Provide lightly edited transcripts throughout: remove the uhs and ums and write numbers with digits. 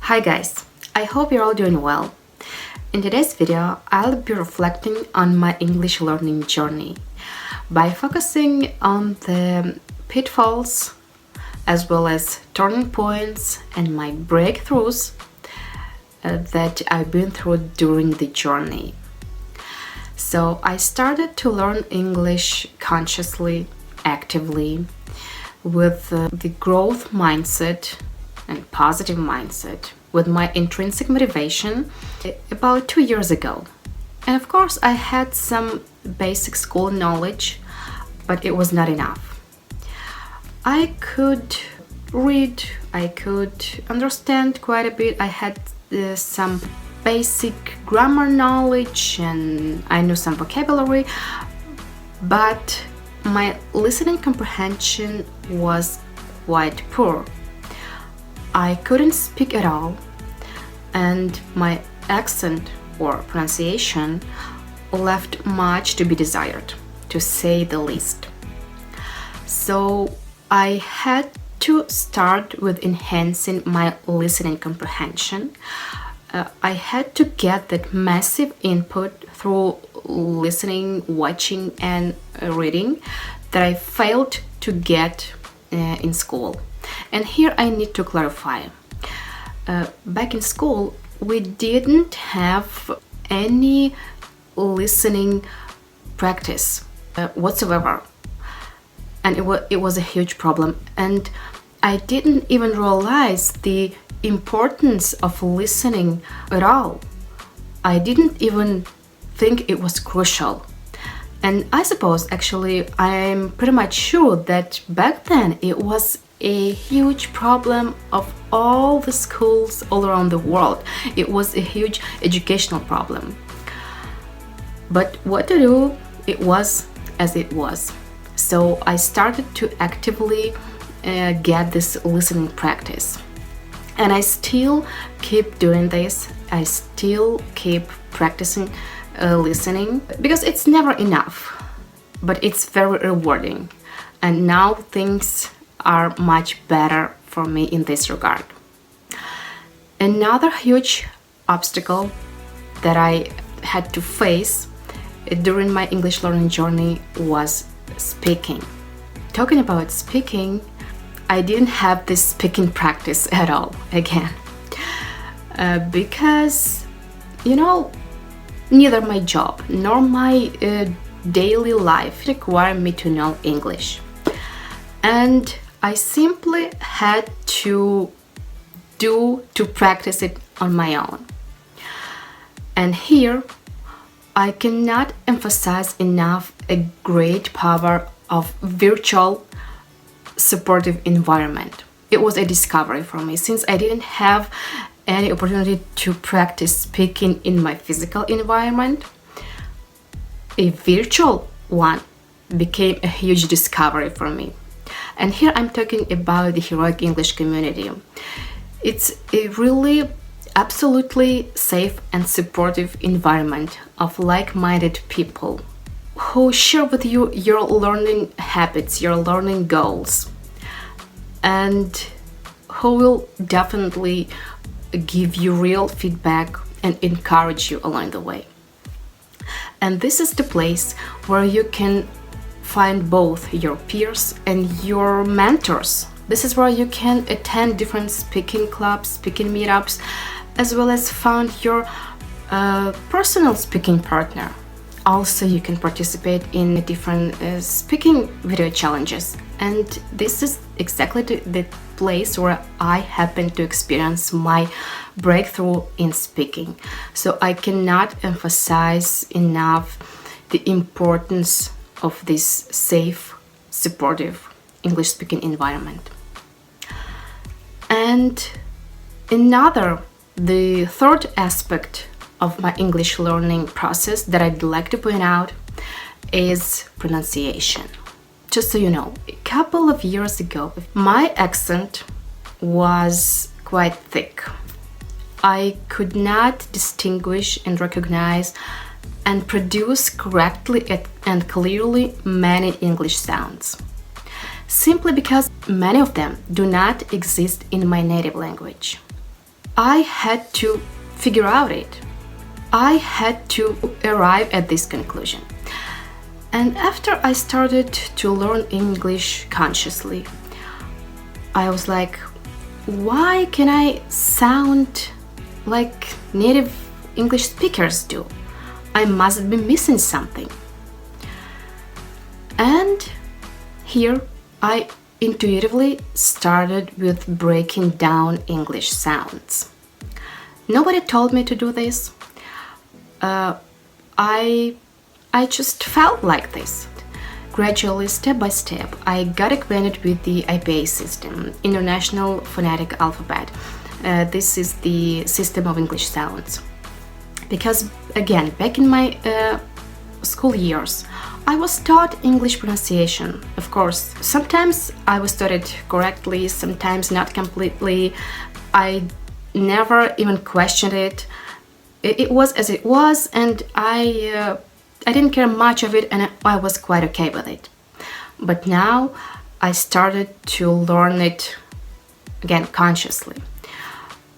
Hi guys, I hope you're all doing well. In today's video, I'll be reflecting on my English learning journey by focusing on the pitfalls as well as turning points and my breakthroughs that I've been through during the journey. So I started to learn English consciously, actively, with the growth mindset and positive mindset, with my intrinsic motivation about 2 years ago. And of course, I had some basic school knowledge, but it was not enough. I could read, I could understand quite a bit. I had some basic grammar knowledge and I knew some vocabulary, but my listening comprehension was quite poor. I couldn't speak at all, and my accent or pronunciation left much to be desired, to say the least. So I had to start with enhancing my listening comprehension. I had to get that massive input through listening, watching, and reading that I failed to get in school. And here I need to clarify. Back in school, we didn't have any listening practice whatsoever. And it was a huge problem. And I didn't even realize the importance of listening at all. I didn't even think it was crucial. And I suppose, actually, I'm pretty much sure that back then it was a huge problem of all the schools all around the world. It was a huge educational problem. But what to do, it was as it was. So I started to actively get this listening practice. And I still keep doing this. I still keep practicing listening because it's never enough, but it's very rewarding. And now things are much better for me in this regard. Another huge obstacle that I had to face during my English learning journey was speaking. Talking about speaking, I didn't have this speaking practice at all again because, neither my job nor my daily life require me to know English. And I simply had to practice it on my own. And here, I cannot emphasize enough a great power of virtual supportive environment. It was a discovery for me since I didn't have any opportunity to practice speaking in my physical environment. A virtual one became a huge discovery for me. And here I'm talking about the Heroic English community. It's a really absolutely safe and supportive environment of like-minded people who share with you your learning habits, your learning goals, and who will definitely give you real feedback and encourage you along the way. And this is the place where you can find both your peers and your mentors. This is where you can attend different speaking clubs, speaking meetups, as well as find your personal speaking partner. Also, you can participate in different speaking video challenges. And this is exactly the place where I happen to experience my breakthrough in speaking. So I cannot emphasize enough the importance of this safe, supportive English-speaking environment. And the third aspect of my English learning process that I'd like to point out is pronunciation. Just so you know, a couple of years ago, my accent was quite thick. I could not distinguish and recognize and produce correctly and clearly many English sounds, simply because many of them do not exist in my native language. I had to figure out it. I had to arrive at this conclusion. And after I started to learn English consciously, I was like, why can I sound like native English speakers do? I must be missing something. And here I intuitively started with breaking down English sounds. Nobody told me to do this. I just felt like this. Gradually, step by step, I got acquainted with the IPA system, International Phonetic Alphabet. This is the system of English sounds. Because, again, back in my school years, I was taught English pronunciation. Of course, sometimes I was taught it correctly, sometimes not completely. I never even questioned it. It was as it was, and I didn't care much of it, and I was quite okay with it. But now I started to learn it again consciously.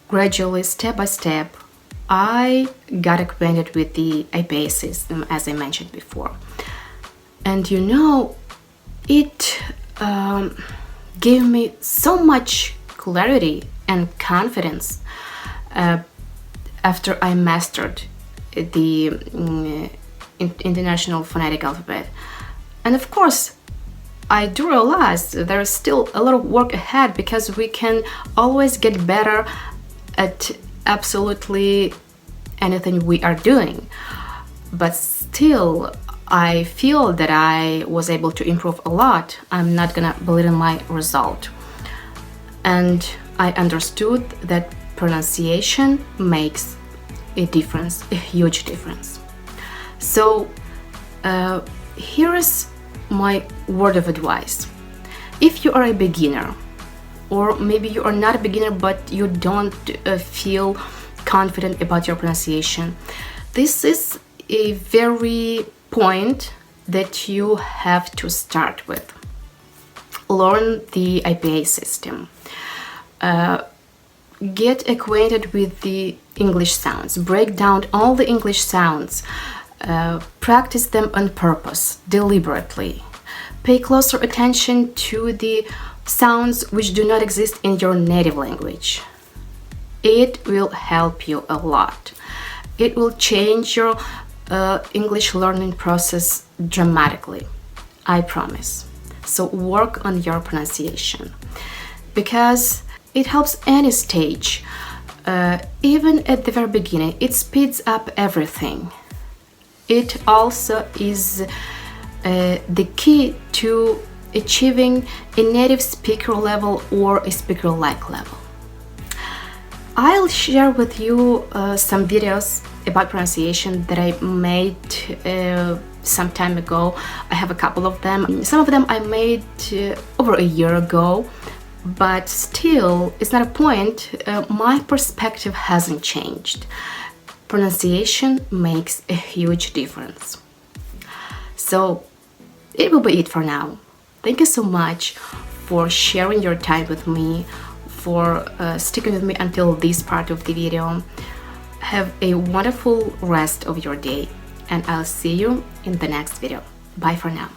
Gradually, step by step, I got acquainted with the IPA system, as I mentioned before. And you know, it gave me so much clarity and confidence after I mastered the International Phonetic Alphabet. And of course, I do realize there is still a lot of work ahead, because we can always get better at absolutely anything we are doing. But still, I feel that I was able to improve a lot. I'm not gonna belittle my result. And I understood that pronunciation makes a difference, a huge difference. So here is my word of advice. If you are a beginner, or maybe you are not a beginner but you don't feel confident about your pronunciation, this is a very point that you have to start with. Learn the IPA system. Get acquainted with the English sounds. Break down all the English sounds. Practice them on purpose, deliberately. Pay closer attention to the sounds which do not exist in your native language. It will help you a lot. It will change your English learning process dramatically. I promise. So work on your pronunciation, because it helps any stage. Even at the very beginning, it speeds up everything. It also is the key to achieving a native speaker level or a speaker-like level. I'll share with you some videos about pronunciation that I made some time ago. I have a couple of them. Some of them I made over a year ago, but still, it's not a point. My perspective hasn't changed. Pronunciation makes a huge difference. So it will be it for now. Thank you so much for sharing your time with me, for sticking with me until this part of the video. Have a wonderful rest of your day, and I'll see you in the next video. Bye for now.